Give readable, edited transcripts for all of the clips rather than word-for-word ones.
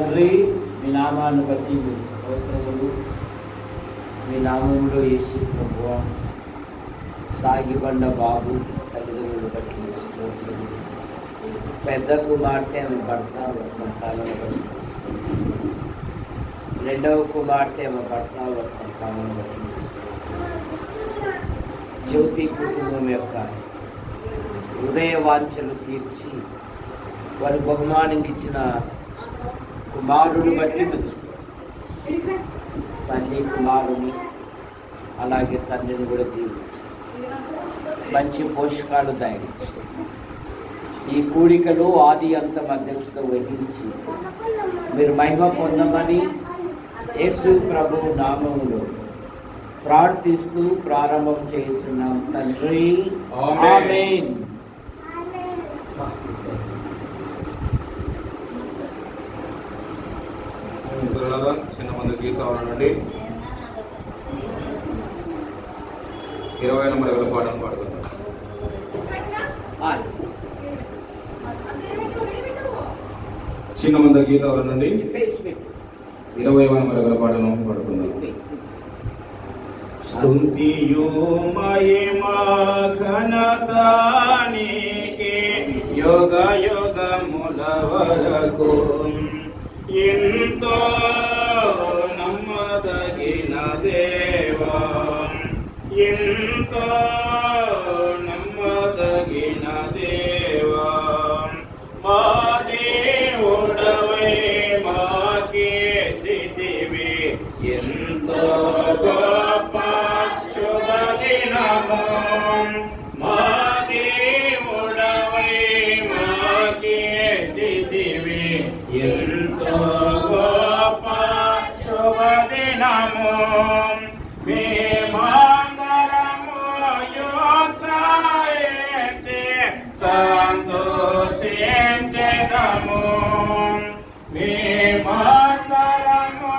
తండ్రి, మీ నామాన్ని బట్టి మీకు స్తోత్రములు. మీ నామంలో యేసు ప్రభువా, సాగిబండ బాబు తల్లిదండ్రులు బట్టి మీకు స్తోత్రములు. పెద్ద కుమార్తె ఆమె భర్త వారి సంతానం బట్టి మీకు స్తోత్రములు. రెండవ కుమార్తె ఆమె భర్త వారి సంతానం బట్టి మీకు స్తోత్రములు. జ్యోతి కుటుంబం యొక్క హృదయ వాంఛలు తీర్చి వారి బహుమానంగా ఇచ్చిన కుమారుని బట్టి తల్లి కుమారుని అలాగే తండ్రిని కూడా దీవించి మంచి పోషకాలు దయచేసి ఈ కూడికలో ఆది అంతం అధ్యక్షత వహించి మీరు మహిమ పొందమని యేసు ప్రభు నామములో ప్రార్థిస్తూ ప్రారంభం చేయించున్నాం తండ్రి. ఆమేన్. చిన్న మంది గీతాల నుండి 20వ నెంబర్ పాటను పాడుతున్నాం. చిన్న మంది గీతాల నుండి 20వ నెంబర్ పాటను పాడుతున్నాం. స్తుతియు మహిమా ఘనత నీకే యుగ యుగముల వరకు ఎంతో నమ్మదగిన దేవా, ఎంతో నమ్మదగిన దేవా, మా దేవుడవై మాకే చితివి ఎంతో గొప్ప శుభదినము. మా దేవుడవై మాకే చితివి ఎంతో గొప్ప శుభదినము. మేమందరము యోచాయించి సంతోషించెదము. మేమందరము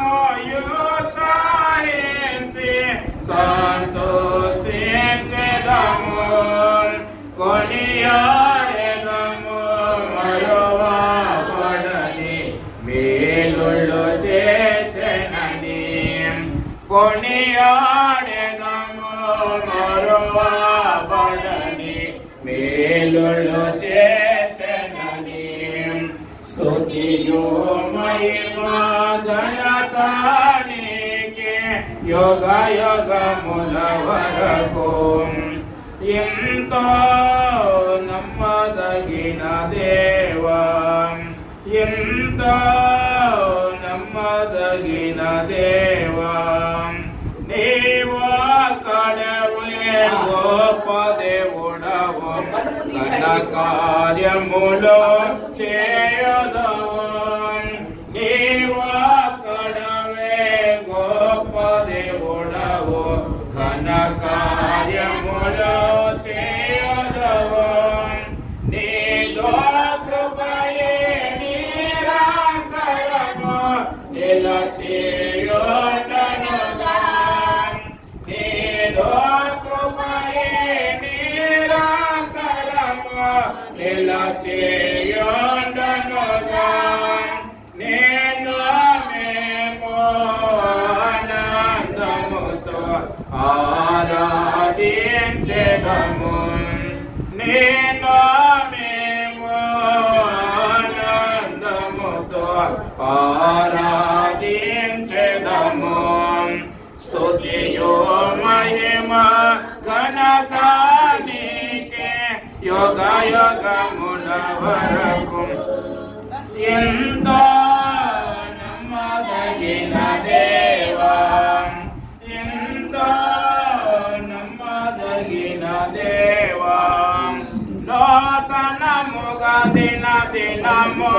యోచాయించి సంతోషించెదము. కొనియాడెదము మరువబడని మేలులు చేసెనని. కొనియాడెదము మరువబడని మేలులు చేసెనని. స్తుతియు మహిమా ఘనత నీకే యుగ యుగముల వరకు ఎంతో నమ్మదగిన దేవా, ఎంతో నమ్మదగిన దేవా, నీవు కడవే గొప్ప దేవుడవు, ఘన కార్యములు చేయదవు. నీవు కడవే గొప్ప దేవుడవు, ఘన కార్యములు చేయదవు. నీదో కృపయే నిరంతరము నిలచియుండునుగా. నీదో కృపయే నిరంతరము నిలచియుండునుగా. నేను మేము ఆనందముతో ఆరాధించెదము. నేను మేము ఆనందముతో ఆరాధించెదము. స్తుతియు మహిమా ఘనత నీకే యుగ యుగముల వరకు ఎంతో నమ్మదగిన దేవా, ఎంతో నమ్మదగిన దేవా. నూతనముగా దిన దినము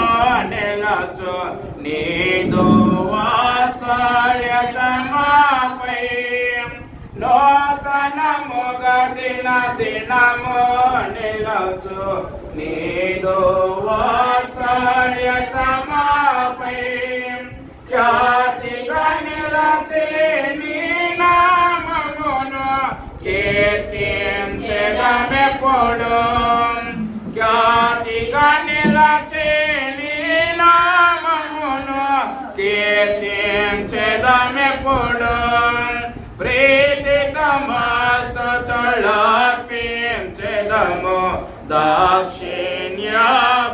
నిలచు నీదు వాత్సల్యత మాపై. నూతనముగా దిన దినము నిలచు నీదు వాత్సల్యత మాపై. ఖ్యాతిగా నిలచి నీ నామమును కీర్తించెదమెప్పుడు. ఖ్యాతిగా నిలచి నీ నామమును కీర్తించెదమెప్పుడు ప్రీతితమస్తుతులర్పించెదము దాక్షిణ్య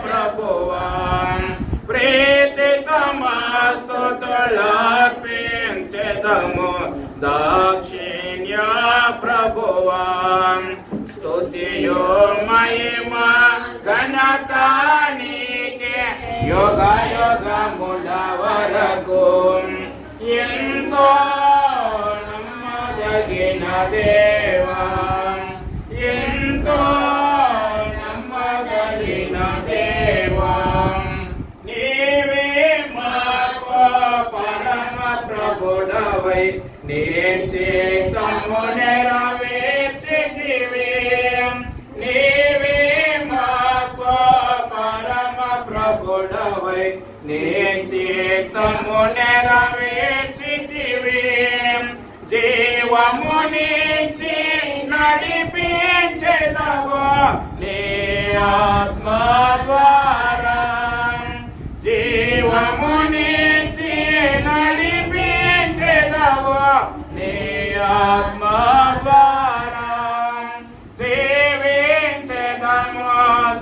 ప్రభువా ప్రీతితమస్తుతులర్పించెదము దాక్షిణ్య ప్రభువా స్తుతియో మహిమ ఘనత నీకే యుగ యుగముల వరకు ఎంతో నమ్మదగిన దేవా ఎంతో నమ్మదగిన దేవా నీవే మాకు పరమ ప్రభుడవై నీ చిత్తము నెరవేర్చితివి నీవే మాకు పరమ ప్రభుడవై నీ చిత్తము నెరవేర్చితివి జీవమునిచ్చి నడిపించెదవు నీ ఆత్మ ద్వారా జీవమునిచ్చి నడిపించెదవు నీ ఆత్మ ద్వారా సేవించెదము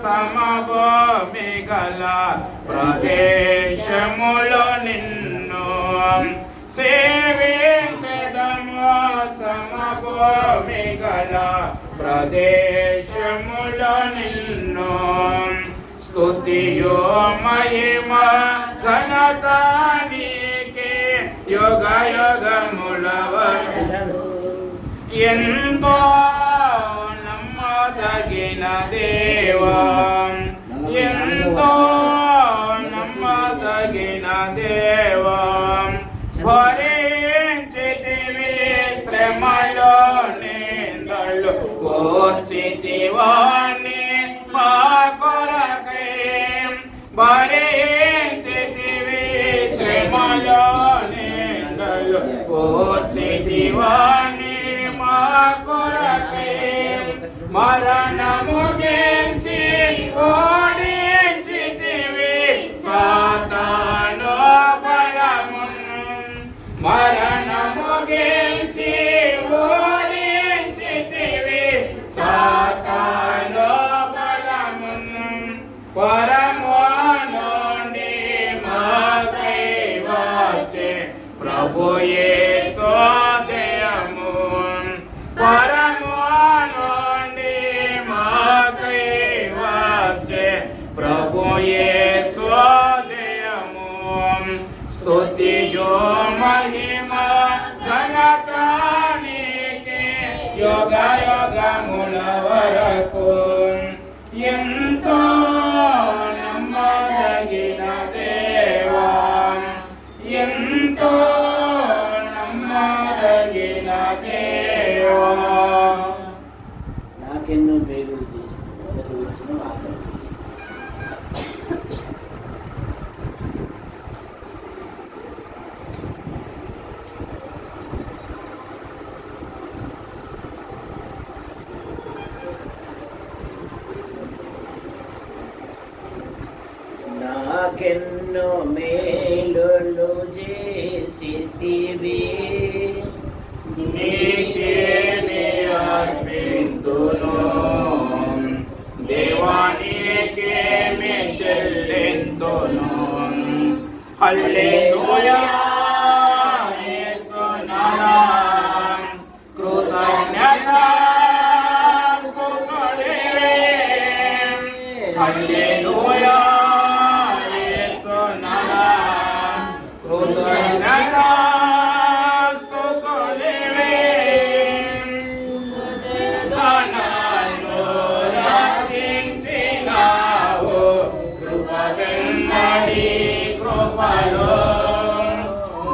సమభూమి గల ప్రదేశములో నిన్ను సేవించెదము సమభూమి గల ప్రదేశములో నిన్ను స్తుతియో మహిమ ఘనత నీకే యుగ యుగముల వరకు ఎంతో నమ్మదగిన దేవా ఎంతో నమ్మదగిన దేవా భరించితివి శ్రమలో నిందలు ఓర్చితివాణి మా కొరకై భరించితివి శ్రమలో నిందలు ఓర్చితివాణి మా కొరకై మరణము గెలిచి ఓడించితివి సాతాను బలమును మరణము గెలిచి ఓడించితివి సాతాను బలమును పరము నుండి మాకై వచ్చే ప్రభు యేసు జయము పరము నుండి మాకై వచ్చే ప్రభు యేసు జయము స్తుతియో మహిమ ఘనత నీకే యుగ యుగముల వరకు ఎంతో నమ్మదగిన దేవా ఎంతో నమ్మదగిన దేవా నాకెన్నో మేలు చేసిన మొదటి వచ్చిన ఆకలి నాకెన్నో మేలులు చేసితివి నీకే అర్పింతును దేవా నీకే చెల్లింతును హల్లెలూయా యేసునామా కృతజ్ఞత స్తుతులే హల్లెలూయా యేసునామా కృతజ్ఞత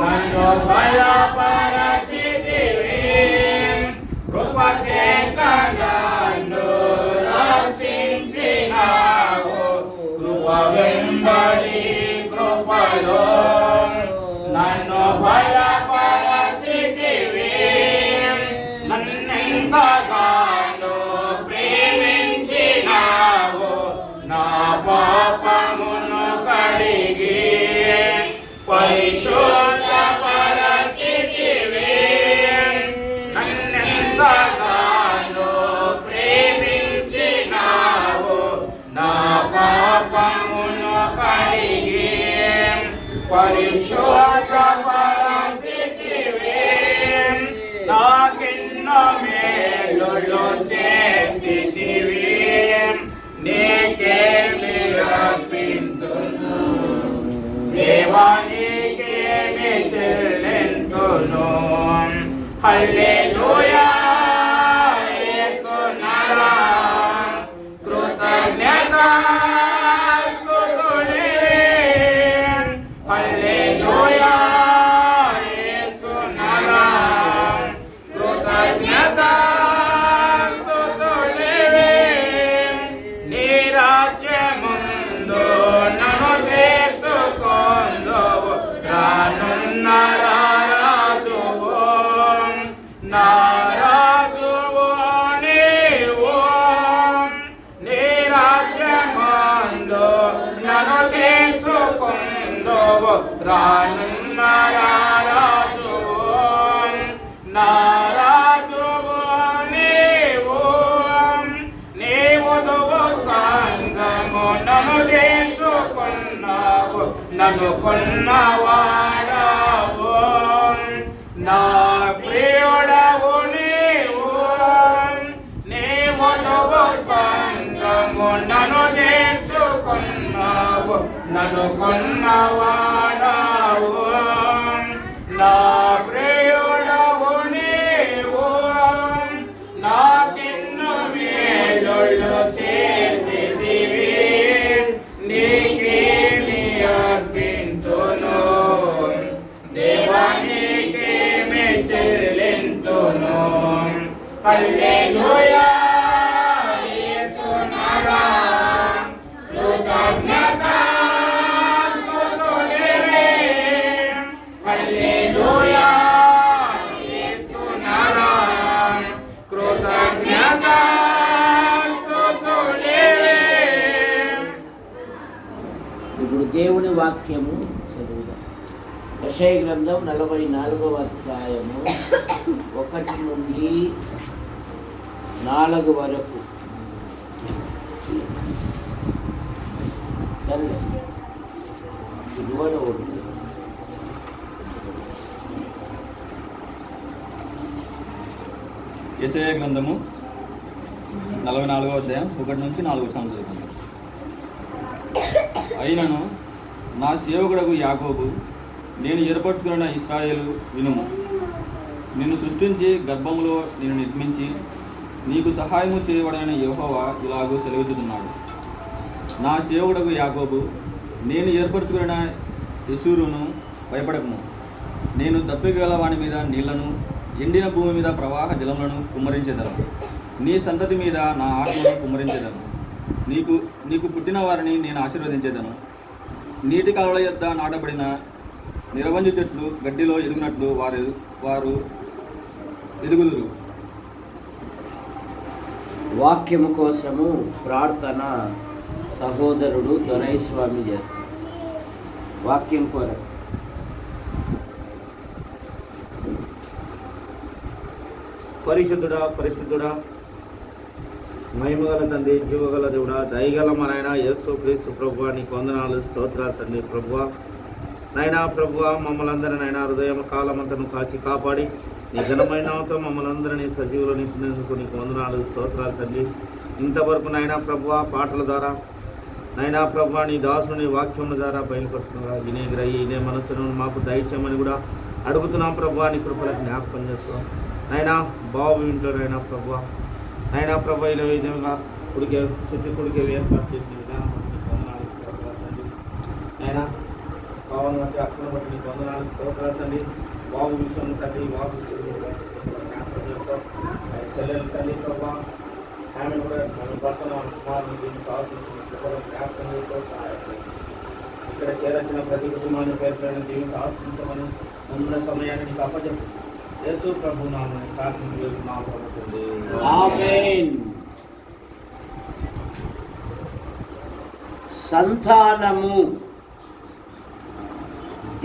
నన్ను బలపరచితివి కృపచేత నన్ను రక్షించినావు కృప వెంబడి కృపలో నన్ను బలపరచితివి నన్నెంతగానో ప్రేమించినావు నా పాపమును కడిగి పరిశుద్ధ పరిశుద్ధపరచితివి, నాకెన్నో మేలులు చేసితివి, నీకేమి అర్పింతును, దేవా నీకేమి చెల్లింతును. హల్లెలూయా యేసునాథా, కృతజ్ఞతా స్తుతులే. హల్లెలూయా యేసునాథా, కృతజ్ఞతా స్తుతులే. నీ రాజ్యముందు నన్ను చేర్చుకొందువు, రానున్న రాజువు, నా రాజువు నీవు. నీ రాజ్యమందు నన్ను చేర్చుకొందువు, రానున్న రాజువు, నా రాజువు నీవు. నీవుదువు సంగము నన్ను చేర్చుకున్నావు, నన్ను కొన్నవాడావు, నా ప్రియుడవు నీవు. నీవుదువు సంగము నన్ను చేర్చుకున్నావు, నన్ను కొన్నవాడావు, నా ప్రియుడవు నీవు. నాకెన్నో మేలులు చేసితివి, నీకేమి అర్పింతును, దేవా నీకేమి చెల్లింతును. హల్లెలూయా యేసునాథా, కృతజ్ఞతా స్తుతులే. హల్లెలూయా యేసునాథా, కృతజ్ఞతా స్తుతులే. ఇప్పుడు దేవుని వాక్యము చదువుదాం. యెషయా గ్రంథం 44వ అధ్యాయము 1 నుండి 4 వరకు. సరే ఇదివర ఒకటి యెషయా గ్రంథము 44వ అధ్యాయం 1 నుంచి 4 వచనాలు చదువుకుందాం. అయినను నా సేవకుడకు యాకోబు, నేను ఏర్పరచుకున్న ఇశ్రాయేలు వినుము. నిన్ను సృష్టించి గర్భములో నిన్ను నిర్మించి నీకు సహాయము చేయబడిన యెహోవా ఇలాగూ సెలవిస్తున్నాడు. నా సేవకుడకు యాకోబు, నేను ఏర్పరచుకున్న యెషూరును భయపడకము. నేను దప్పిగల వాని మీద నీళ్లను, ఎండిన భూమి మీద ప్రవాహ జలములను కుమ్మరించేదను. నీ సంతతి మీద నా ఆత్మను కుమ్మరించేదను. నీకు పుట్టిన వారిని నేను ఆశీర్వదించేదను. నీటి కాలువల యొద్ద నాటబడిన నిరవంజు చెట్లు గడ్డిలో ఎదుగునట్లు వారు ఎదుగుదురు. వాక్యము కోసము ప్రార్థన సహోదరుడు దొరైస్వామి చేస్తారు. వాక్యం కొరకు. పరిశుద్ధుడా పరిశుద్ధుడా మహిమగల తండ్రి, జీవగల దేవుడా, దయగల మా నాయన యేసు క్రీస్తు ప్రభువా, నీకు వందనాలు స్తోత్రాలు తండ్రి. ప్రభువా నైనా ప్రభువా, మమ్మల్ని అందరూ నైనా హృదయం కాలమంతను కాచి కాపాడి నీ ఘనమైన నామముతో మమ్మల్ని అందరినీ సజీవులు నింపినందుకు నీకు వందనాలు స్తోత్రాలు తండ్రి. ఇంతవరకు నైనా ప్రభువా పాటల ద్వారా నైనా ప్రభువా నీ దాసుని వాక్యముల ద్వారా బయలుపరుస్తున్నా వినే గ్రహి ఇనే మనస్సును మాకు దయచేయమని కూడా అడుగుతున్నాం ప్రభువా. నీ కృపలకు జ్ఞాపకం చేస్తున్నాం నైనా బాబు ఇంట్లో నైనా ప్రభువా, నైనా ప్రభు ఇలా విధంగా కుడికే ఏర్పాటు చేసిన విధానం నీకు వందనాలు స్తోత్రాలు తండ్రి. నైనా భావం బట్టి అక్షరం బట్టి నీకు వందనాలు స్తోత్రాలు తండ్రి. బాబు విషయం తండ్రి, బాబు జ్ఞాపకం చేస్తాం. చెల్లెలు తల్లి ప్రభా, ఆమె కూడా మన భర్తను కుమారుని దీనికి ఆశించిన జ్ఞాపకం చేస్తూ సహాయపడి ఇక్కడ చేరొచ్చిన ప్రతి కుటుంబాన్ని పేర్కొన్న దీనికి ఆశించమని ఉన్న సమయాన్ని నీకు అప్పచెప్పు. యేసు ప్రభు నామమున ప్రార్థించుకుంటున్నాము. ఆమేన్. సంతానము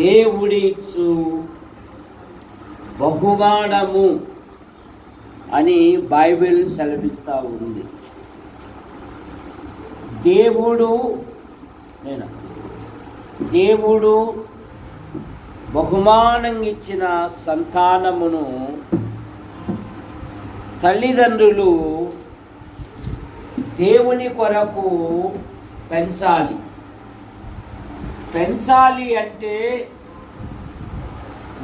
దేవుడిచ్చు బహుమానము అని బైబిల్ సెలవిస్తూ ఉంది. దేవుడు బహుమానంగా ఇచ్చిన సంతానమును తల్లిదండ్రులు దేవుని కొరకు పెంచాలి. పెంచాలి అంటే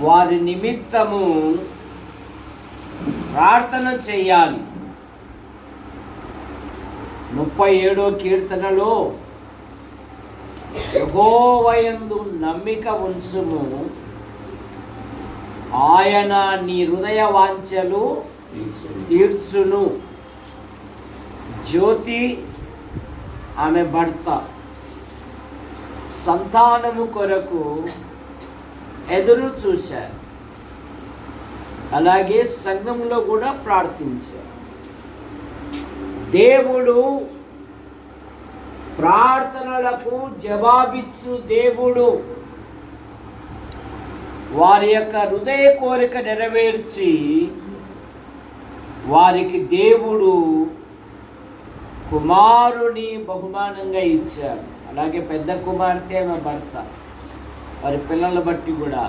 వారి నిమిత్తము ప్రార్థన చేయాలి. 37వ కీర్తనలో యెహోవాయందు నమ్మిక ఉంచుము, ఆయన నీ హృదయ వాంఛలు తీర్చును. జ్యోతి ఆమె భర్త సంతానము కొరకు ఎదురు చూశారు. అలాగే సంఘంలో కూడా ప్రార్థించారు. దేవుడు ప్రార్థనలకు జవాబిచ్చు దేవుడు. వారి యొక్క హృదయ కోరిక నెరవేర్చి వారికి దేవుడు కుమారుని బహుమానంగా ఇచ్చాడు. అలాగే పెద్ద కుమార్తె ఆమె భర్త, వారి పిల్లల బట్టి కూడా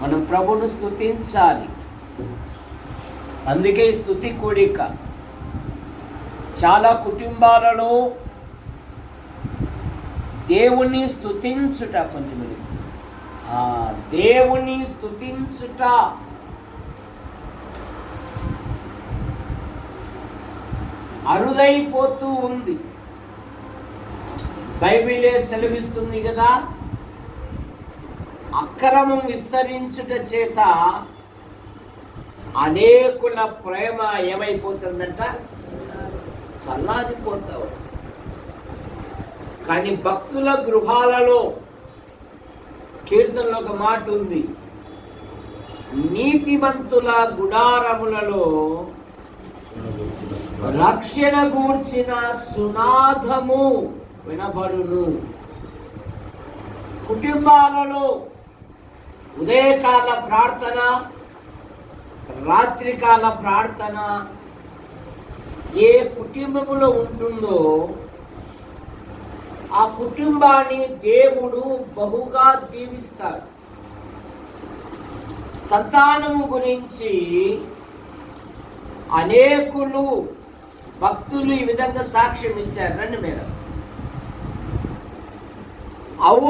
మనం ప్రభువును స్తుతించాలి. అందుకే ఈ స్తుతి కూడిక. చాలా కుటుంబాలలో దేవుని స్తుతించుట, కొంచెం దేవుని స్తుతించుట అరుదైపోతూ ఉంది. బైబిలే సెలవిస్తుంది కదా, అక్రమం విస్తరించుట చేత అనేకుల ప్రేమ ఏమైపోతుందంట, చల్లారిపోతావు. కానీ భక్తుల గృహాలలో కీర్తనలో ఒక మాట ఉంది, నీతిమంతుల గుడారములలో రక్షణ గూర్చిన సునాదము వినబడును. కుటుంబాలలో ఉదయకాల ప్రార్థన, రాత్రికాల ప్రార్థన ఏ కుటుంబములో ఉంటుందో ఆ కుటుంబాన్ని దేవుడు బహుగా దీవిస్తాడు. సంతానము గురించి అనేకులు భక్తులు ఈ విధంగా సాక్ష్యం ఇచ్చారు. రండి మేడం. అవ్వ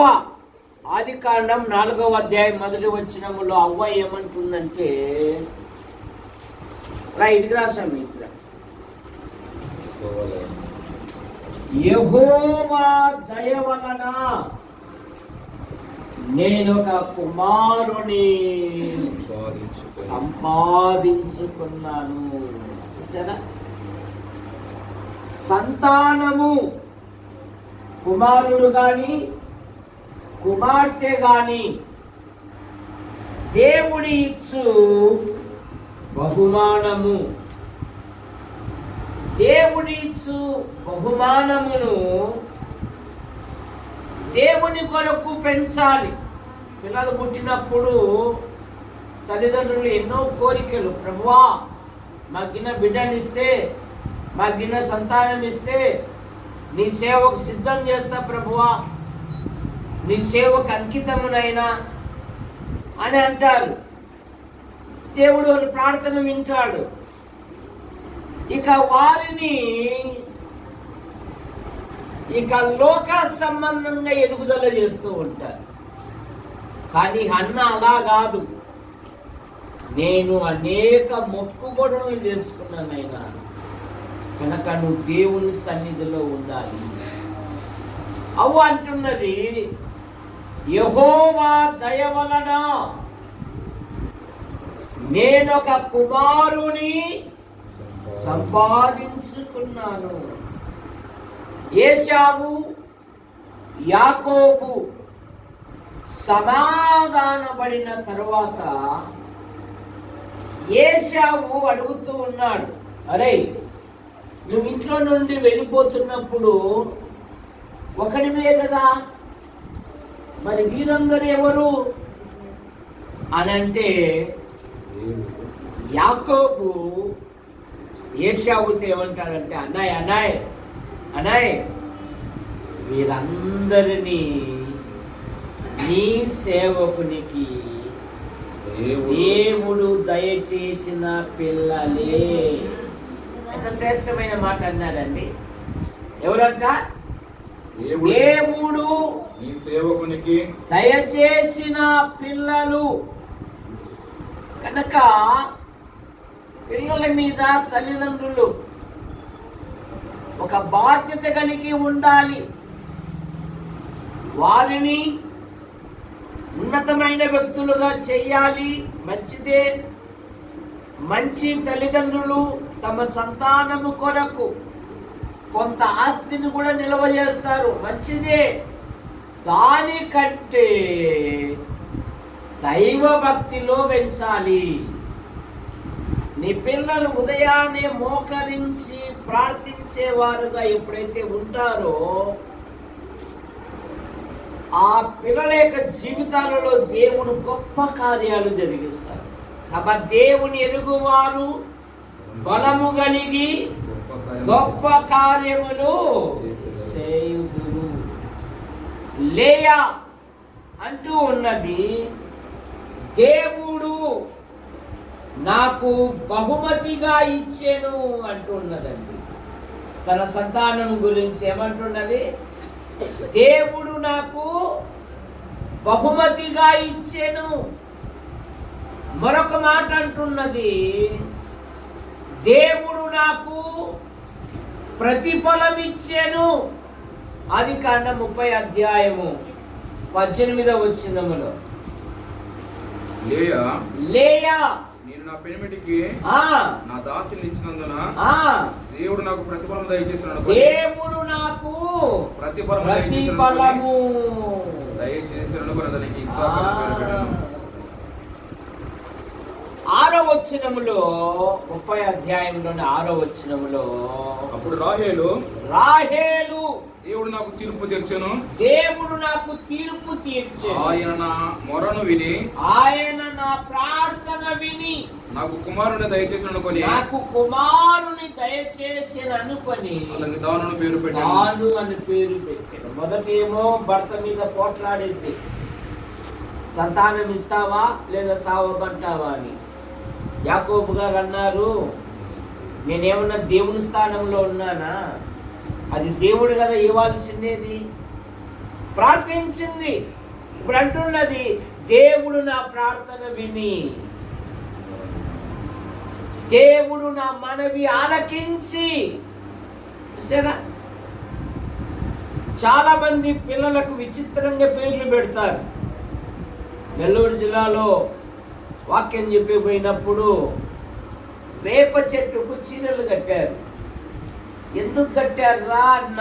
ఆదికాండం 4వ అధ్యాయం 1వ వచనములో అవ్వ ఏమంటుందంటే, ఇదికి రాసాము ఇక్కడ, యెహోవా దయ వలన నేను ఒక కుమారుని సంపాదించుకున్నాను. చూసారా, సంతానము కుమారుడు గాని కుమార్తె గాని దేవుడి ఇచ్చు బహుమానము. దేవుడి ఇచ్చు బహుమానమును దేవుని కొరకు పెంచాలి. పిల్లలు పుట్టినప్పుడు తల్లిదండ్రులు ఎన్నో కోరికలు, ప్రభువా మాకిన్న బిడ్డనిస్తే, మాకిన్న సంతానం ఇస్తే నీ సేవకు సిద్ధం చేస్తా ప్రభువా, నీ సేవకు అంకితమునైనా అని అంటారు. దేవుడు వారి ప్రార్థన వింటాడు. ఇక వారిని లోక సంబంధంగా ఎదుగుదల చేస్తూ ఉంటారు. కానీ అన్న అలా కాదు, నేను అనేక మొక్కుబడులు చేసుకున్నానైనా కనుక నువ్వు దేవుని సన్నిధిలో ఉండాలి. అవ్వ అంటున్నది, యెహోవా దయ వలన నేనొక కుమారుని సంపాదించుకున్నాను. ఏశావు యాకోబు సమాధానపడిన తరువాత ఏశావు అడుగుతూ ఉన్నాడు, అరే నువ్వు ఇంట్లో నుండి వెళ్ళిపోతున్నప్పుడు ఒకడివే కదా, మరి వీరందరూ ఎవరు అని అంటే, యాకోబు ఏశావుతో ఏమంటాడంటే, అన్నయ్య అన్నయ్య అన్నయ్య వీరందరినీ నీ సేవకునికి దేవుడు దయచేసిన పిల్లలే. ఎంత శ్రేష్టమైన మాట అన్నారండి. ఎవరంట? దేవుడు నీ సేవకునికి దయచేసిన పిల్లలు. కనుక పిల్లల మీద తల్లిదండ్రులు ఒక బాధ్యత కలిగి ఉండాలి. వారిని ఉన్నతమైన వ్యక్తులుగా చేయాలి. మంచిదే. మంచి తల్లిదండ్రులు తమ సంతానము కొరకు కొంత ఆస్తిని కూడా నిల్వ చేస్తారు. మంచిదే. దానికంటే దైవ భక్తిలో పెంచాలి. నీ పిల్లలు ఉదయాన్నే మోకరించి ప్రార్థించేవారుగా ఎప్పుడైతే ఉంటారో ఆ పిల్లల యొక్క జీవితాలలో దేవుడు గొప్ప కార్యాలు జరిగిస్తారు. కాబట్టి దేవుని ఎరుగువారు బలము కలిగి గొప్ప కార్యములు చేయుదురు. లేయా అంటూ ఉన్నది, దేవుడు నాకు బహుమతిగా ఇచ్చెను అంటున్నదండి. తన సంతానం గురించి ఏమంటున్నది? దేవుడు నాకు బహుమతిగా ఇచ్చెను. మరొక మాట అంటున్నది, దేవుడు నాకు ప్రతిఫలం ఇచ్చెను. ఆదికాండం 30:18 లేయా నేను నా పెనిమిటికి నా దాసిని ఇచ్చినందున దేవుడు నాకు ప్రతిఫలం దయచేస్తున్నాడు. దేవుడు నాకు ప్రతిఫలము దయచేసినను దానికి 6వ వచనములో 30 వచనములో అప్పుడు రాహేలు దేవుడు నాకు తీర్పు తీర్చెను. ఆయన నా మొరను విని, ఆయన నా ప్రార్థన విని నాకు కుమారుని దయచేసి అనుకొని అతనికి దాను అని పేరు పెట్టాను. మొదటేమో భర్త మీద పోట్లాడేది, సంతానం ఇస్తావా లేదా సావబంటావా అని. యాకోబు గారు అన్నారు, నేనేమన్నా దేవుని స్థానంలో ఉన్నానా? అది దేవుడు కదా ఇవ్వాల్సిందేది. ప్రార్థించింది. ఇప్పుడు అంటున్నది, దేవుడు నా ప్రార్థన విని, దేవుడు నా మనవి ఆలకించి. చూసారా, చాలా మంది పిల్లలకు విచిత్రంగా పేర్లు పెడతారు. నెల్లూరు జిల్లాలో వాక్యం చెప్పిపోయినప్పుడు వేప చెట్టుకు చీరలు కట్టారు. ఎందుకు కట్టారు రా అన్న,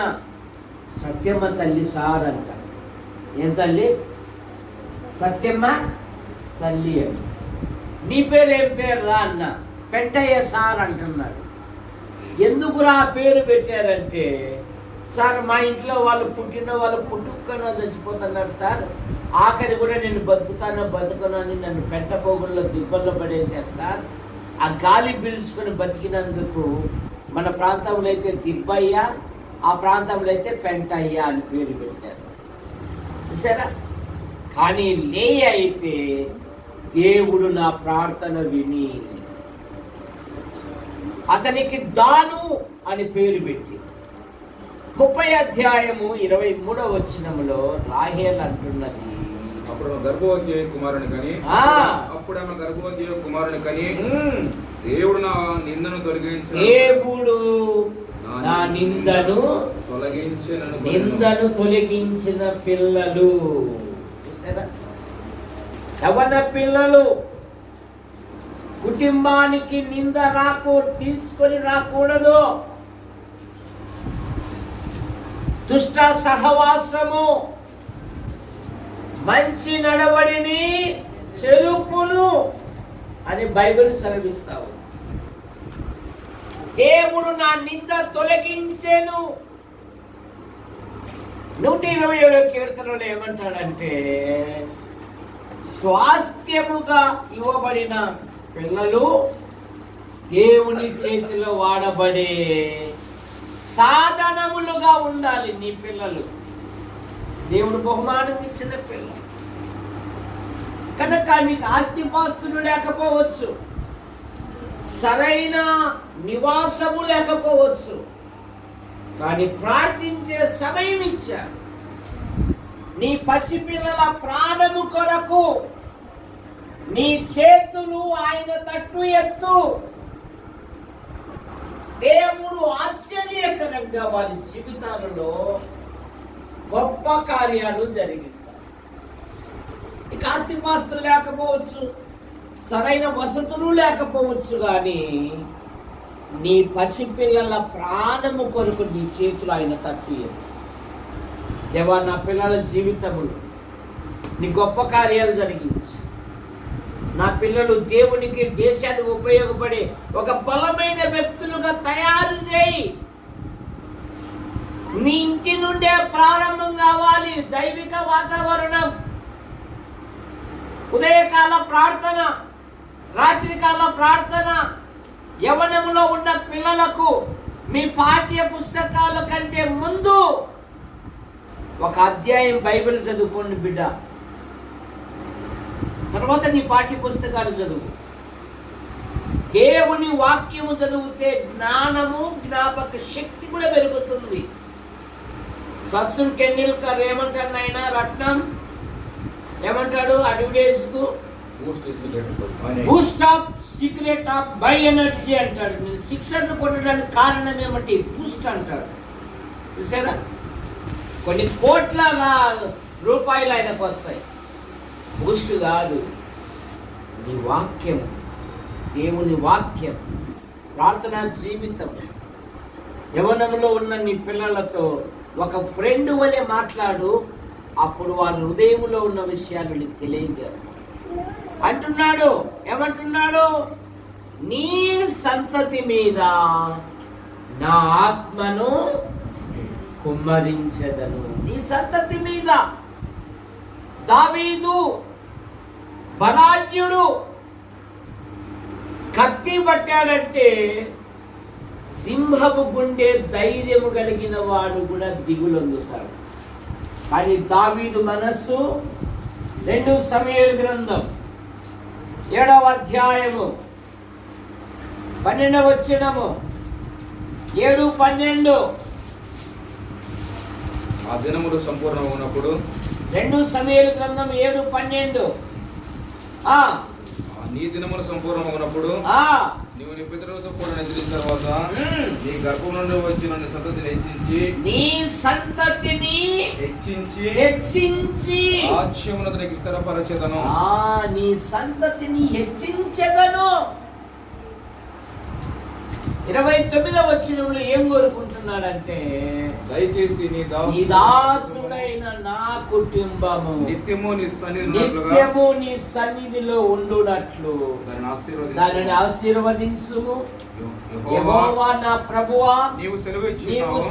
సత్యమ్మ తల్లి సార్ అంట. ఏం తల్లి? సత్యమ్మ తల్లి అని. నీ పేరు ఏం పేరు రా అన్న, పెంటయ్య సార్ అంటున్నాడు. ఎందుకురా పేరు పెట్టారంటే, సార్ మా ఇంట్లో వాళ్ళు పుట్టుకన చచ్చిపోతున్నారు సార్, ఆఖరి కూడా నేను బతుకును అని నన్ను పెంటపోగుల్లో దిబ్బల్లో పడేశారు సార్. ఆ గాలి పీల్చుకొని బతికినందుకు మన ప్రాంతంలో అయితే దిబ్బయ్య, ఆ ప్రాంతంలో అయితే పెంటయ్య అని పేరు పెట్టారు. చూసారా? కానీ లేయ అయితే దేవుడు నా ప్రార్థన విని అతనికి దాను అని పేరు పెట్టి 30:23 రాహేల్ అంటున్నది, అప్పుడు గర్భవతి కుమారుని కని దేవుడు నా నిందను తొలగించిన పిల్లలు. యవ్వన పిల్లలు కుటుంబానికి నింద తీసుకొని రాకూడదు. దుష్ట సహవాసము మంచి నడవడిని చెరుపును అని బైబిల్ సెలవిస్తావు. దేవుడు నా నింద తొలగించెను. 127వ కీర్తనలో ఏమంటాడంటే, స్వాస్థ్యముగా ఇవ్వబడిన పిల్లలు దేవుని చేతిలో వాడబడే సాధనములుగా ఉండాలి. నీ పిల్లలు దేవుడు బహుమానం ఇచ్చిన పిల్లలు. కనుక నీకు ఆస్తిపాస్తులు లేకపోవచ్చు, సరైన నివాసము లేకపోవచ్చు, కానీ ప్రార్థించే సమయం ఇచ్చారు. నీ పసిపిల్లల ప్రాణము కొరకు నీ చేతులు ఆయన తట్టు ఎత్తు. దేవుడు ఆశ్చర్యకరంగా వారి జీవితాలలో గొప్ప కార్యాలు జరిగిస్తారు. ఇక ఆస్తిపాస్తులు లేకపోవచ్చు, సరైన వసతులు లేకపోవచ్చు, కానీ నీ పసిపిల్లల ప్రాణము కొరకు నీ చేతులు ఆయన తట్టు ఎత్తు. దేవా, నా పిల్లల జీవితములు నీ గొప్ప కార్యాలు జరిగించు. నా పిల్లలు దేవునికి, దేశానికి ఉపయోగపడే ఒక బలమైన వ్యక్తులుగా తయారు చేయి. నీ ఇంటి నుండే ప్రారంభం కావాలి దైవిక వాతావరణం. ఉదయకాల ప్రార్థన, రాత్రికాల ప్రార్థన. యవ్వనంలో ఉన్న పిల్లలకు మీ పాఠ్య పుస్తకాల కంటే ముందు ఒక అధ్యాయం బైబిల్ చదువుకోండి బిడ్డ. తర్వాత నీ పాఠ్య పుస్తకాలు చదువు. దేవుని వాక్యము చదివితే జ్ఞానము, జ్ఞాపక శక్తి కూడా పెరుగుతుంది. సత్సన్ టెండూల్కర్ ఏమంటాడు ఆయన, రత్నం ఏమంటాడు అడ్వర్టైజ్ కు, Boost of secret of by energy అంటాడు. నేను శిక్షను కొట్టడానికి కారణం ఏమంటే బూస్ట్ అంటాడు. చూసారా, కొన్ని కోట్ల రూపాయలు ఆయనకు వస్తాయి. బూస్ట్ కాదు, నీ వాక్యం, దేవుని వాక్యం, ప్రార్థనా జీవితం. యవ్వనంలో ఉన్న నీ పిల్లలతో ఒక ఫ్రెండ్ వలె మాట్లాడు. అప్పుడు వారి హృదయంలో ఉన్న విషయాలు నీకు తెలియజేస్తాడు. అంటున్నాడు, ఏమంటున్నాడు, నీ సంతతి మీద నా ఆత్మను కుమ్మరించెదను. నీ సంతతి మీద. దావీదు బలాఢ్యుడు, కత్తి పట్టాడంటే సింహపు గుండె ధైర్యము కలిగిన వాడు కూడా దిగులొందుతాడు. కానీ దావీదు మనస్సు 2 సమూయేలు గ్రంథం 7వ అధ్యాయము 12వ వచనము, 7:12. ఆ దినములు సంపూర్ణమైనప్పుడు, 2 సమూయేలు గ్రంథం 7:12. నీ దినములు సంపూర్ణమైనప్పుడు నీవు నీ పితరులతో కూడా నిద్రించిన తర్వాత నీ గర్భం నుండి వచ్చి నన్ను సంతతిని హెచ్చించి రాజ్యమును నీకు స్థిరపరచెదను. నీ సంతతిని హెచ్చించెదను. 29వ వచనంలో ఏం కోరుకుంటున్నాడంటే, దయచేసి నీ దాసుడైన నా కుటుంబము నిత్యము నీ సన్నిధిలో ఉండునట్లు దానిని ఆశీర్వదించుము. యెహోవా నా ప్రభువా, నీవు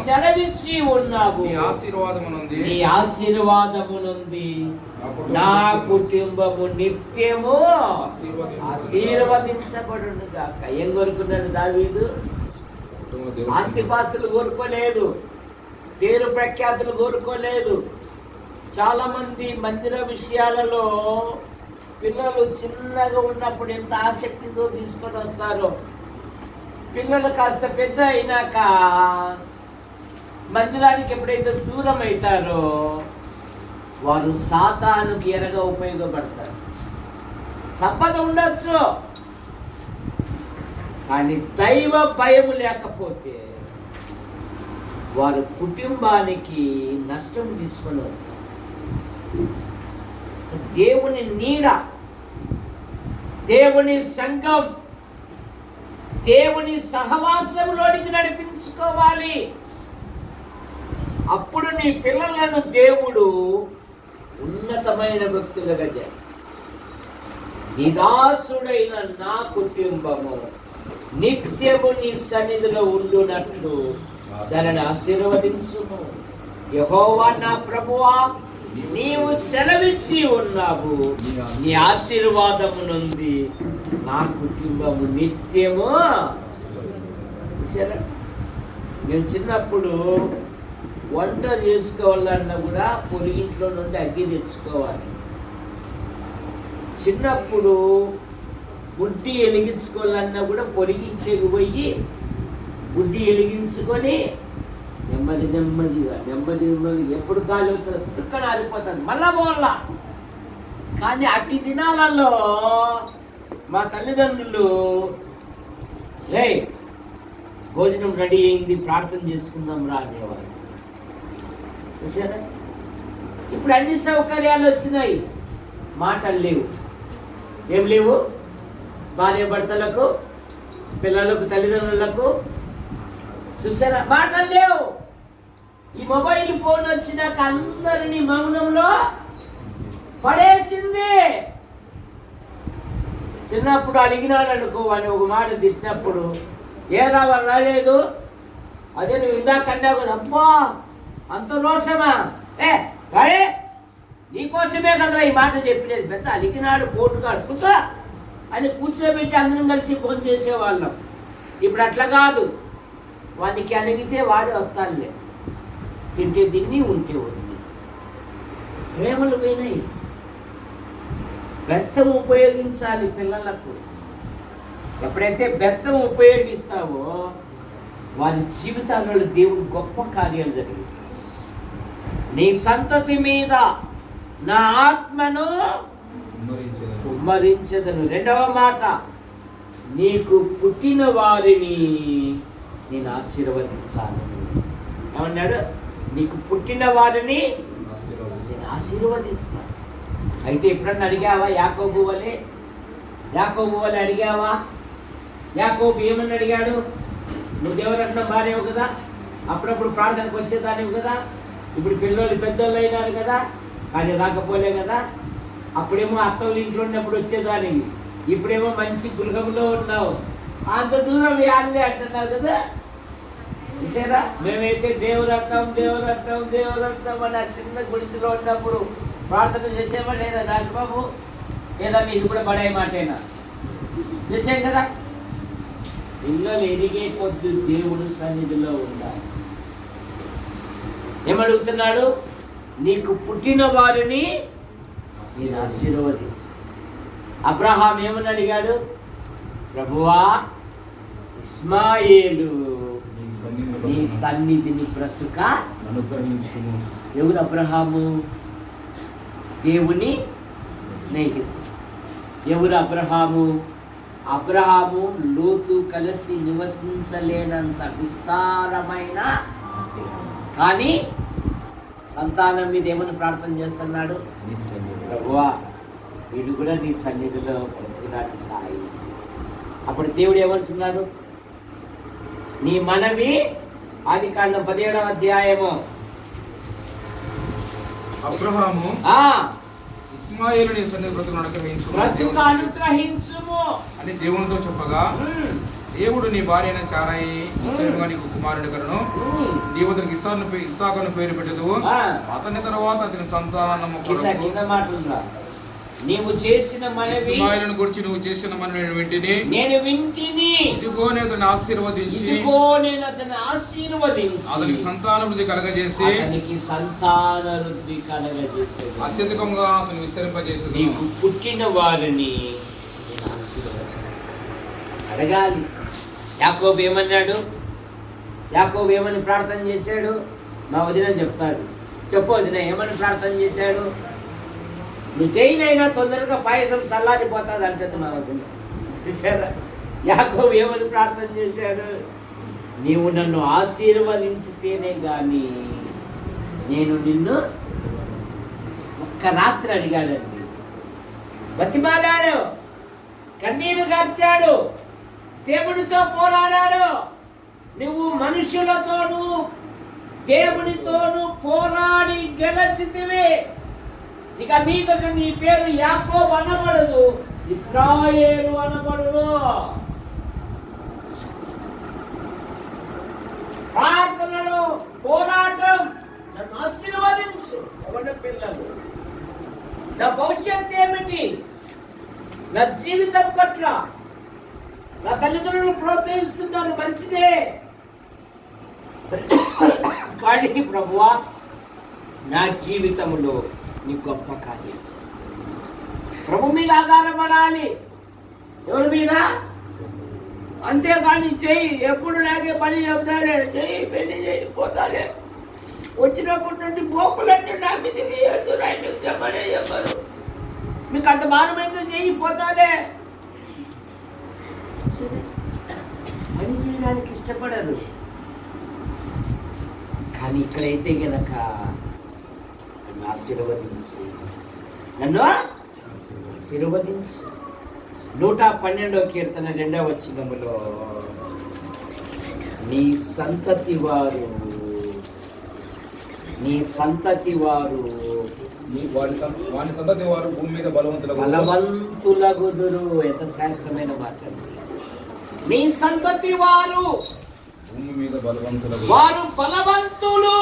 సెలవిచ్చి ఉన్నావు. నీ ఆశీర్వాదము నుండి నా కుటుంబము నిత్యము ఆశీర్వదించబడును గాక. ఏం కోరుకున్నాడు దావీదు? ఆస్తిపాస్తులు కోరుకోలేదు, పేరు ప్రఖ్యాతులు కోరుకోలేదు. చాలా మంది మందిర విషయాలలో పిల్లలు చిన్నగా ఉన్నప్పుడు ఎంత ఆసక్తితో తీసుకొని వస్తారో, పిల్లలు కాస్త పెద్ద అయినాక మందిరానికి ఎప్పుడైతే దూరం అవుతారో వారు సాతానుకి ఎరగా ఉపయోగపడతారు. సంపద ఉండొచ్చు, కానీ దైవ భయము లేకపోతే వారు కుటుంబానికి నష్టం తీసుకొని వస్తారు. దేవుని నీడ, దేవుని సంఘం, దేవుని సహవాసంలోనికి నడిపించుకోవాలి. అప్పుడు నీ పిల్లలను దేవుడు ఉన్నతమైన వ్యక్తులుగా చేస్తాడు. నిదాసుడైన నా కుటుంబము నిత్యము నీ సన్నిధిలో ఉండునట్లు దానిని ఆశీర్వదించుము. యెహోవా నా ప్రభువా, నీవు సెలవిచ్చి ఉన్నావు. నీ ఆశీర్వాదము నుండి నా కుటుంబము నిత్యము. మేము చిన్నప్పుడు వంట చేసుకోవాలన్నా కూడా పొరిగింట్లో నుండి అగ్గి తెచ్చుకోవాలి. చిన్నప్పుడు బుడ్డి వెలిగించుకోవాలన్నా కూడా పొరిగించేకి పోయి బుడ్డి వెలిగించుకొని నెమ్మదిగా ఎప్పుడు గాలి వచ్చిన దుఃఖం ఆరిపోతుంది మళ్ళా పోవాలా. కానీ అట్టి దినాలలో మా తల్లిదండ్రులు రే భోజనం రెడీ అయింది ప్రార్థన చేసుకుందాం రా అనేవారు. చూసారా, ఇప్పుడు అన్ని సౌకర్యాలు వచ్చినాయి, మాటలు లేవు. ఏం లేవు? భార్య భర్తలకు, పిల్లలకు, తల్లిదండ్రులకు చూసారా మాటలు లేవు. ఈ మొబైల్ ఫోన్ వచ్చినాక అందరినీ మౌనంలో పడేసింది. చిన్నప్పుడు అడిగినాడు అనుకో అని ఒక మాట తిట్టినప్పుడు ఏరా వాళ్ళు రాలేదు, అదే నువ్వు ఇందాక అన్నావు కదా, అబ్బా అంత రోషమా, రాయే నీకోసమే కదరా ఈ మాట చెప్పినది, పెద్ద అలిగినాడు పోటుగాడు కూర్చో అని కూర్చోబెట్టి అందరం కలిసి ఫోన్ చేసేవాళ్ళం. ఇప్పుడు అట్లా కాదు, వానికి అలిగితే వాడు వస్తానులే, తింటే తిని ఉంటే ఉంది. ప్రేమలు పోయినాయి. బెత్తం ఉపయోగించాలి పిల్లలకు. ఎప్పుడైతే బెత్తం ఉపయోగిస్తావో వారి జీవితాలలో దేవుడు గొప్ప కార్యాలు జరిగిస్తాడు. నీ సంతతి మీద నా ఆత్మను కుమ్మరించదను. రెండవ మాట, నీకు పుట్టిన వారిని నేను ఆశీర్వదిస్తాను. ఏమన్నాడు? నీకు పుట్టిన వారిని నేను ఆశీర్వదిస్తాను. అయితే ఎప్పుడన్నా అడిగావా యాకోబు వలె అడిగావా? యాకోబు ఏమని అడిగాడు? నువ్వు దేవురత్నం భార్యవు కదా, అప్పుడప్పుడు ప్రార్థనకు వచ్చేదానివి కదా, ఇప్పుడు పిల్లలు పెద్దోళ్ళు అయినారు కదా, కానీ రాకపోలే కదా. అప్పుడేమో అత్తవులు ఇంట్లో ఉన్నప్పుడు వచ్చేదానివి, ఇప్పుడేమో మంచి గృహంలో ఉన్నావు, అంత దూరం యాళ్ళే అంటున్నావు కదా. చూసారా, మేమైతే దేవురత్నం అని ఆ చిన్న గుడిసెలో ఉన్నప్పుడు ప్రార్థన చేసేమా లేదా దాసబాబు? లేదా మీది కూడా బడాయి మాటేనా? చేసాం కదా. పిల్లలు ఎదిగే కొద్ది దేవుడు సన్నిధిలో ఉండాలి. ఏమడుగుతున్నాడు? నీకు పుట్టిన వారిని నేను ఆశీర్వదిస్తాను. అబ్రహాం ఏమని అడిగాడు? ప్రభువా, ఇస్మాయేలు నీ సన్నిధిని బ్రతుక అనుగ్రహించుము. ఎవరు అబ్రహాము? దేవుని స్నేహితుడు. ఎవరు అబ్రహాము? అబ్రహాము లోతు కలిసి నివసించలేనంత విస్తారమైన కానీ సంతానం మీద ఏమని ప్రార్థన చేస్తున్నాడు? ప్రభువా, వీడు కూడా నీ సన్నిధిలో బ్రతికినాడు సాయి. అప్పుడు దేవుడు ఏమంటున్నాడు? నీ మనవి, ఆదికాండం 17వ అధ్యాయము, అబ్రహాము ఇస్మాయేలు నీ సన్నిధి బ్రతుకు అనుగ్రహించుము అని దేవునితో చెప్పగా, దేవుడు నీ భార్య అయిన శారాయి నీకు కుమారుడి కలను, నీవు అతనికి ఇస్సాకును పేరు పెట్టదు, అతని తర్వాత అతని సంతానము నీవు చేసిన మనవి ఇస్మాయేలును గురించి నువ్వు చేసిన మనవి నేను వింటిని. ఇదిగో నేను అతన్ని ఆశీర్వదించి అతనికి సంతాన వృద్ధి కలగజేసి అత్యధికంగా అతను విస్తరింపజేసేది. నీకు పుట్టిన వారిని అడగాలి. యాకోబు ఏమన్నాడు? యాకోబు ఏమని ప్రార్థన చేశాడు? మా వదిన చెప్తాడు. చెప్పు వదిన, ఏమని ప్రార్థన చేశాడు? నువ్వు చేయనైనా తొందరగా పాయసం చల్లారిపోతుంది అంటుంది మా వదిన. చూసారా, యాకోబు ఏమని ప్రార్థన చేశాడు? నీవు నన్ను ఆశీర్వదించితేనే కానీ నేను నిన్ను. ఒక్క రాత్రి అడిగాడండి, బతిమాలాడు, కన్నీరు గార్చాడు, దేవుడితో పోరాడాడు. నువ్వు మనుషులతోనూ దేవుడితోనూ పోరాడి గెలిచితివి. ఇక మీదట నీ పేరు యాకోబు అనబడదు, ఇశ్రాయేలు అనబడును. ప్రార్థనలో పోరాటం. నన్ను ఆశీర్వదించు. ఎవరి పిల్లలు? నా భవిష్యత్తు ఏమిటి? నా జీవితం పట్ల నా తల్లిదండ్రులు ప్రోత్సహిస్తున్నారు, మంచిదే. కానీ ప్రభువా, నా జీవితంలో నీ గొప్ప కార్యం ప్రభు మీద ఆధారపడాలి. ఎవరి మీద? అంతేగాని చెయ్యి ఎప్పుడు నాకే పని చెప్తాలే, చెయ్యి పెళ్లి చేయి పోతాలే, వచ్చినప్పటి నుండి బోకులన్నీ నా మీదకి చెప్పనే చెప్పరు. మీకు అంత భారమైందో చెయ్యి పోతాలే. పని చేయడానికి ఇష్టపడరు. కానీ ఇక్కడైతే గనక నన్ను ఆశీర్వదించు, నన్ను ఆశీర్వదించు. 112వ కీర్తన 2వ వచనములో నీ సంతతి వారు వాని సంతతి వారు భూమి మీద బలవంతులగుదురు. ఎంత శ్రేష్టమైన మాట! నీ సంతతి వారు భూమి మీద బలవంతులు. వారు బలవంతులు.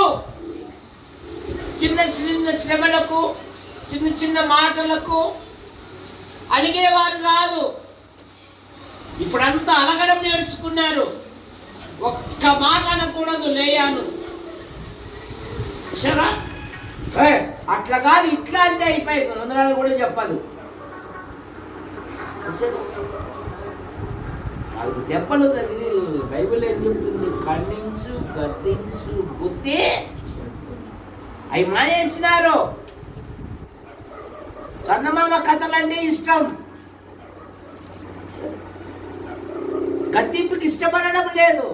చిన్న చిన్న శ్రమలకు, చిన్న చిన్న మాటలకు అలిగేవారు కాదు. ఇప్పుడంతా అలగడం నేర్చుకున్నారు. ఒక్క మాట అనకూడదు లేయాను. సరే అట్లా కాదు, ఇట్లా అంటే అయిపోయి 100 కూడా చెప్పదు. వాళ్ళకి దెబ్బలు తగిలి బైబిల్ ఏం చెప్తుంది? ఖండించు, గద్దించు, బుద్ధి. అవి మానేసినారు. చందమామ కథలంటే ఇష్టం, గద్దింపుకి ఇష్టపడడం లేదు.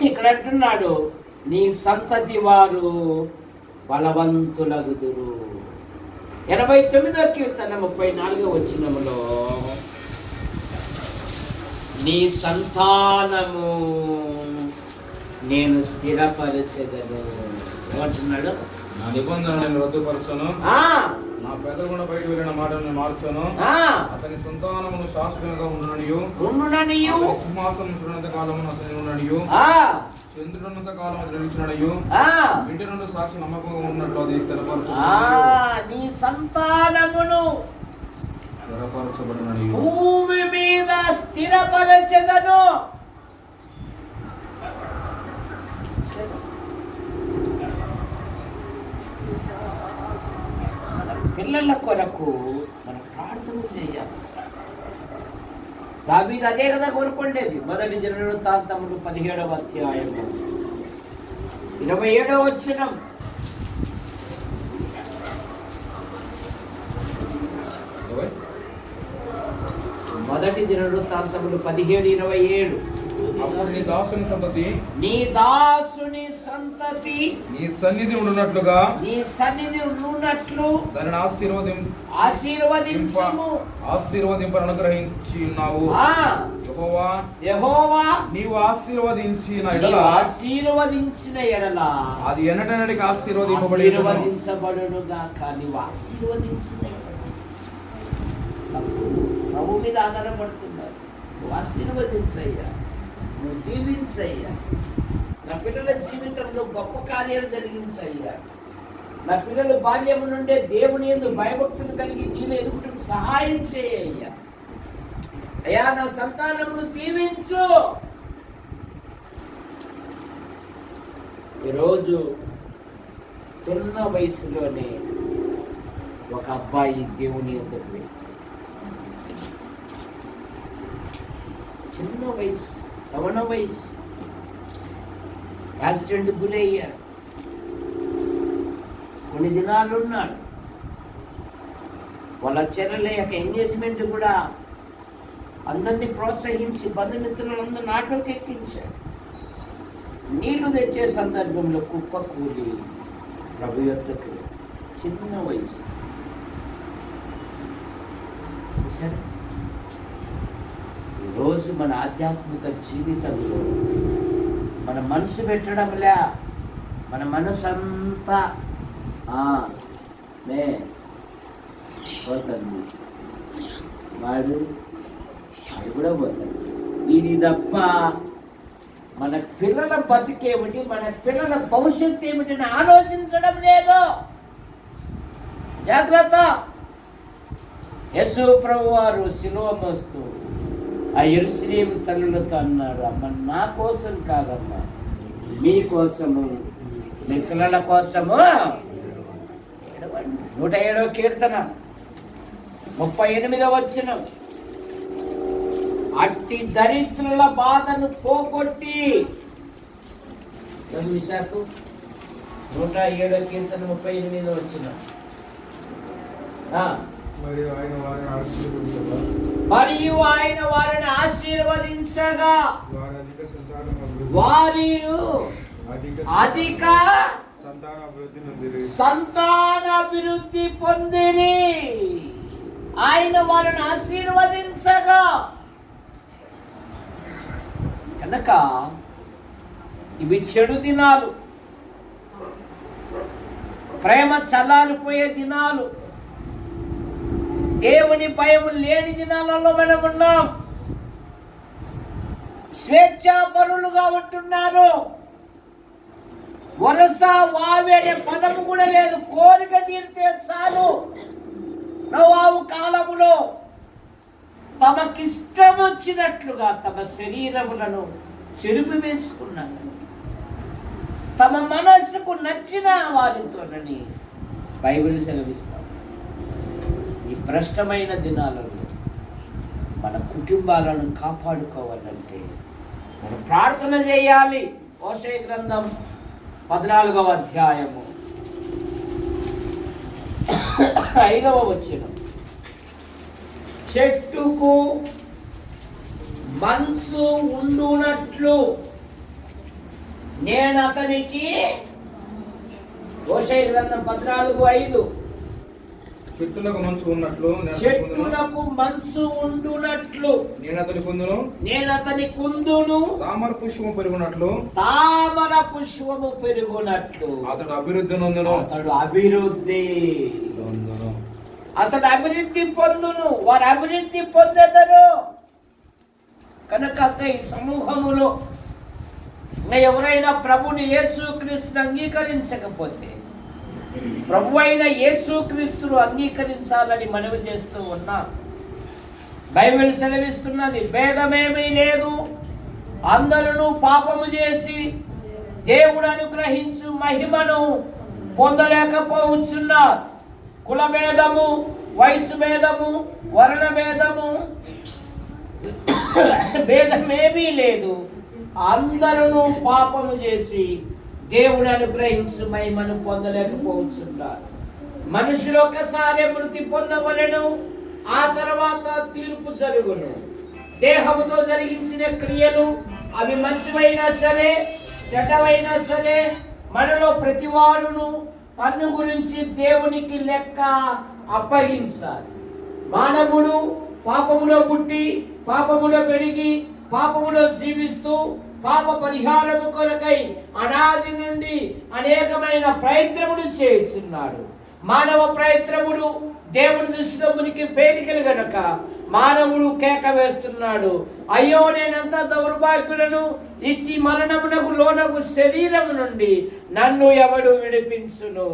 ఇక్కడ అంటున్నాడు నీ సంతతి వారు బలవంతులగుదురు. 89వ కీర్తన 34వ వచనములో నీ సంతానము నేను స్థిరపరచెదను ఏమంటున్నాడు? నా నిబంధన నేను రద్దుపరచను, నా పెదవున బయట వెళ్ళిన మాటలను మార్చను. అతని సంతానమును శాశ్వతంగా ఉండుననియు సింహాసనం చూడనంత కాలమును అతని ఉండనియు చంద్రుడున్నంత కాలం అతను నిలిచిననియు ఇంటి నుండి సాక్షి నమ్మకంగా ఉన్నట్లు అది స్థిరపరచు. నీ సంతానమును స్థిరపరచబడిననియు భూమి మీద స్థిరపరచెదను. పిల్లల కొరకు మనం ప్రార్థన చేయాలి. దావీదు అదే కదా కోరుకుండేది. 1 దినవృత్తాంతములు 17వ అధ్యాయము 27వ వచనం. 1 దినవృత్తాంతములు 17:27. అప్పుడు నీ దాసుని సంతతి నీ సన్నిధి ఉండునట్లుగా దానిని ఆశీర్వదింప అనుగ్రహించి ఉన్నావు. యెహోవా నీవు ఆశీర్వదించిన ఎడల అది ఎన్నటెన్నటికి ఆశీర్వదింపబడును గాక. నీవు ఆశీర్వదించిన ప్రభు మీద ఆధారపడుతున్నారు. నువ్వు ఆశీర్వదించయ్యా, నువ్వు దీవించయ్యా. నా పిల్లల జీవితంలో గొప్ప కార్యాలు జరిగించయ్యా. నా పిల్లలు బాల్యము నుండే దేవుని యందు భయభక్తులు కలిగి నీలో ఎదుగుటకు సహాయం చేయ్యా. అయ్యా నా సంతానమును దీవించు. ఈరోజు చిన్న వయసులోనే ఒక అబ్బాయి దేవుని యందుకు వెళ్ళి, చిన్న వయసు, యవ్వన వయసు, యాక్సిడెంట్ గురయ్యాడు. కొన్ని దినాలు ఉన్నాడు. వాళ్ళ చెరల యొక్క ఎంగేజ్మెంట్ కూడా అందరినీ ప్రోత్సహించి బంధుమిత్రులందరూ నాటోకి ఎక్కించాడు. నీళ్లు తెచ్చే సందర్భంలో కుప్ప కూలి ప్రభు యొద్దకు చిన్న వయసు. చూసారా, ఈరోజు మన ఆధ్యాత్మిక జీవితంలో మన మనసు పెట్టడంలే, మన మనసు అంతా పోతుంది. వాడు కూడా పోతుంది. ఇది తప్ప మన పిల్లల బతికేమిటి, మన పిల్లల భవిష్యత్తు ఏమిటని ఆలోచించడం లేదు. జాగ్రత్త. యేసు ప్రభు వారు శిలువ మోస్తూ ఆ యెరూషలేము తల్లులతో అన్నాడు, అమ్మ నా కోసం కాదమ్మా, మీ కోసము, మీ పిల్లల కోసము ఏడవండి. 107వ కీర్తన 38వ వచనం. అట్టి దరిద్రుల బాధను పోగొట్టి, విశాఖ 107వ కీర్తన 38వ వచనం. మరియు ఆయన వారిని ఆశీర్వదించగా వారి అధిక సంతానాభివృద్ధి పొందిరి. ఆయన వారిని ఆశీర్వదించగా. కనుక ఇవి చెడు దినాలు, ప్రేమ చల్లారిపోయే దినాలు, దేవుని భయం లేని దినాలలో మనం ఉన్నాం. స్వేచ్ఛాపరులుగా ఉంటున్నారు. వరస వావేడే పదము కూడా లేదు. కోరిక తీరితే చాలు. నోవాహు కాలములో తమకిష్టం వచ్చినట్లుగా తమ శరీరములను చెరుపు వేసుకున్నారు. తమ మనస్సుకు నచ్చిన వారితోనని బైబిల్ సెలవిస్తాం. ఈ భ్రష్టమైన దినాలలో మన కుటుంబాలను కాపాడుకోవాలంటే మనం ప్రార్థన చేయాలి. హోషేయ గ్రంథం 14వ అధ్యాయము 5వ వచనం. చెట్టుకు మనసు ఉండునట్లు నేను అతనికి, హోషేయ గ్రంథం 14:5. చెట్టులకు మంచు ఉన్నట్లు, చెట్టులకు మనసు ఉండునట్లు నేను అతని కుందును, తామర పుష్పము పెరుగునట్లు అతడు అభివృద్ధి నొందును. అతడు అభివృద్ధి పొందును. వారు అభివృద్ధి పొందెదరు. కనుక ఈ సమూహములో ఎవరైనా ప్రభుని యేసుక్రీస్తును అంగీకరించకపోతే ప్రభు అయిన యేసుక్రీస్తును అంగీకరించాలని మనవి చేస్తూ ఉన్నాం. బైబిల్ సెలవిస్తున్నది, భేదమేమీ లేదు, అందరూ పాపము చేసి దేవుడు అనుగ్రహించు మహిమను పొందలేకపోతున్నారు. కుల భేదము, వయసు భేదము, వర్ణ భేదము, భేదమేమీ లేదు. అందరూ పాపము చేసి దేవుడు అనుగ్రహించు మహిమను పొందలేకపోతున్నారు. మనుషులు ఒకసారి మృతి పొందవలెను, ఆ తర్వాత తీర్పు జరుగును. దేహముతో జరిగించిన క్రియలు అవి మంచివైనా సరే చెడ్డవైనా సరే మనలో ప్రతివాడును తన్ను గురించి దేవునికి లెక్క అప్పగించాలి. మానవుడు పాపములో పుట్టి పాపములో పెరిగి పాపములో జీవిస్తూ పాప పరిహారము కొరకై అనాది నుండి అనేకమైన ప్రయత్నములు చేస్తున్నాడు. మానవ ప్రయత్నములు దేవుడి దృష్టిలో మునికి పేలికలు గనక మానవుడు కేక వేస్తున్నాడు, అయ్యో నేనంత దౌర్భాగ్యులను, ఇట్టి మరణమునకు లోనకు శరీరము నుండి నన్ను ఎవడు విడిపించును.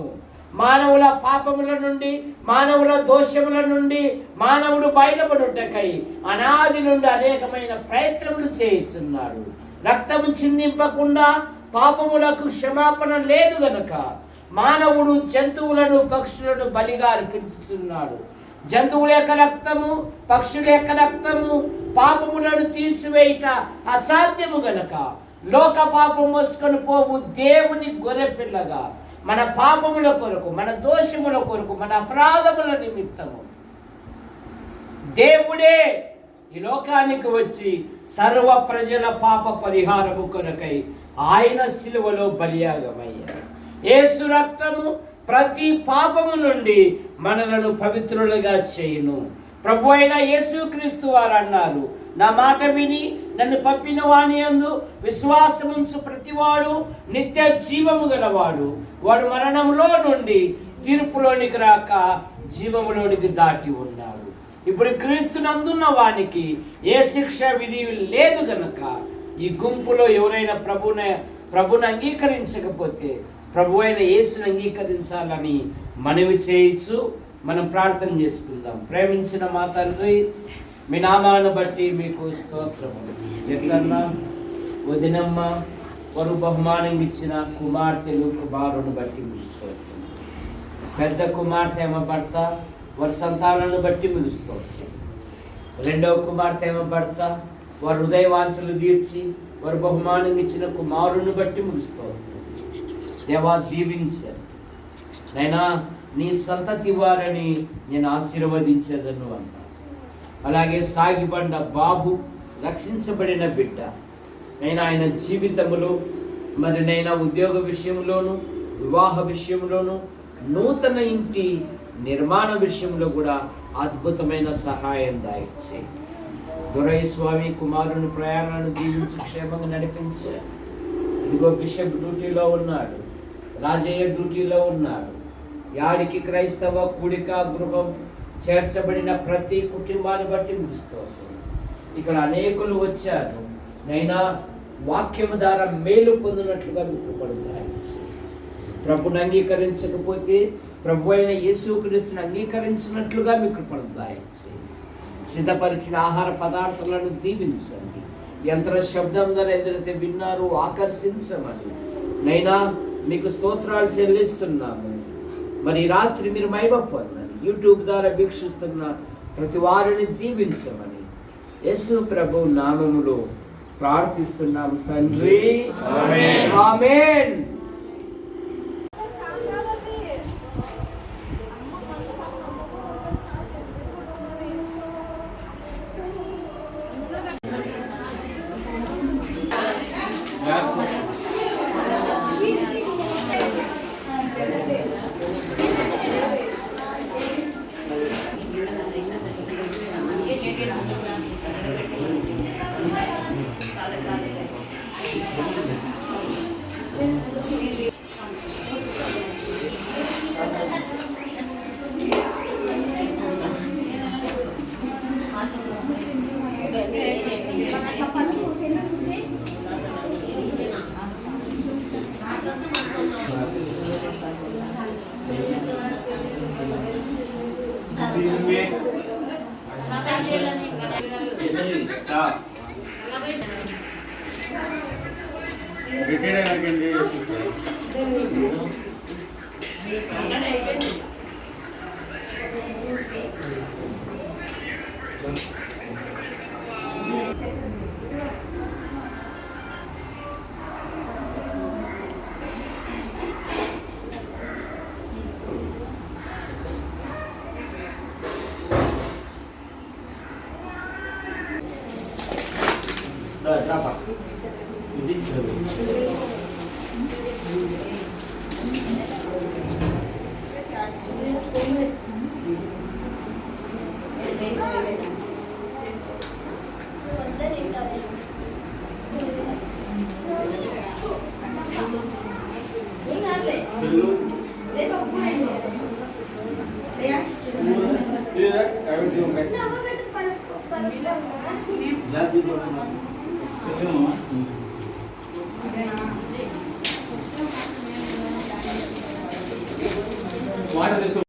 మానవుల పాపముల నుండి, మానవుల దోషముల నుండి మానవుడు బయటపడుటకై అనాది నుండి అనేకమైన ప్రయత్నములు చేస్తున్నాడు. రక్తము చిందింపకుండా పాపములకు క్షమాపణ లేదు గనక మానవుడు జంతువులను పక్షులను బలిగా అర్పించుతున్నాడు. జంతువుల యొక్క రక్తము, పక్షుల యొక్క రక్తము పాపములను తీసివేయట అసాధ్యము గనక లోక పాపం మోసుకొని పోవు దేవుని గొర్రెపిల్లగా మన పాపముల కొరకు, మన దోషముల కొరకు, మన అపరాధముల నిమిత్తము దేవుడే ఈ లోకానికి వచ్చి సర్వ ప్రజల పాప పరిహారము కొరకై ఆయన శిలువలో బలియాగమయ్యారు. యేసు రక్తము ప్రతి పాపము నుండి మనలను పవిత్రులుగా చేయును. ప్రభు అయిన యేసుక్రీస్తు వారు అన్నారు, నా మాట విని నన్ను పంపిన వాని యందు విశ్వాసముంచు ప్రతివాడు నిత్య జీవము గలవాడు. వాడు మరణంలో నుండి తీర్పులోనికి రాక జీవములోనికి దాటి ఉన్నాడు. ఇప్పుడు క్రీస్తునందున్న వానికి ఏ శిక్ష విధి లేదు గనక ఈ గుంపులో ఎవరైనా ప్రభుని అంగీకరించకపోతే ప్రభు అయిన యేసుని అంగీకరించాలని మనవి చేయొచ్చు. మనం ప్రార్థన చేసుకుందాం. ప్రేమించిన మా తండ్రి, మీ నామాను బట్టి మీకు స్తోత్రములు. జగన్న, వదినమ్మ, వారు బహుమానం ఇచ్చిన కుమార్తెలు కుమారుని బట్టి మీకు స్తోత్రం. పెద్ద కుమార్తె ఏమో భర్త వారి సంతానాలను బట్టి పిలుస్తుంది. రెండవ కుమార్తె ఏమో భర్త వారి హృదయ వాంఛలు తీర్చి వారు బహుమానం ఇచ్చిన కుమారుని బట్టి ముగిస్తుంది. దేవా దీవించారు నైనా, నీ సంతతి వారిని నేను ఆశీర్వదించదను అంట. అలాగే సాగిబండ బాబు రక్షించబడిన బిడ్డ నైనా, ఆయన జీవితంలో మరి నైనా ఉద్యోగ విషయంలోను, వివాహ విషయంలోను, నూతన ఇంటి నిర్మాణ విషయంలో కూడా అద్భుతమైన సహాయం దాయిచ్చే. దొరై స్వామి కుమారుని ప్రయాణాన్ని దీవించి క్షేమంగా నడిపించారు. ఇదిగో బిషప్ డ్యూటీలో ఉన్నాడు, రాజయ్య డ్యూటీలో ఉన్నాడు. యాడికి క్రైస్తవ కూడిక గృహం చేర్చబడిన ప్రతి కుటుంబాన్ని బట్టి ముగిస్తుంది. ఇక్కడ అనేకులు వచ్చారు నైనా, వాక్యము ద్వారా మేలు పొందినట్లుగా మీకు పడతాయి. ప్రభుని అంగీకరించకపోతే ప్రభు అయిన యేసుక్రీస్తుని అంగీకరించినట్లుగా మీకు పడతాయి. సిద్ధపరిచిన ఆహార పదార్థాలను దీవించండి. యంత్ర శబ్దం ద్వారా ఏదైతే విన్నారో ఆకర్షించమని నైనా మీకు స్తోత్రాలు చెల్లిస్తున్నాము. మరి రాత్రి మీరు మహిమ పొందండి. యూట్యూబ్ ద్వారా వీక్షిస్తున్న ప్రతి వారిని దీవించమని యేసు ప్రభు నామములో ప్రార్థిస్తున్నాం తండ్రి. ఆమేన్. ఆమేన్. Gracias.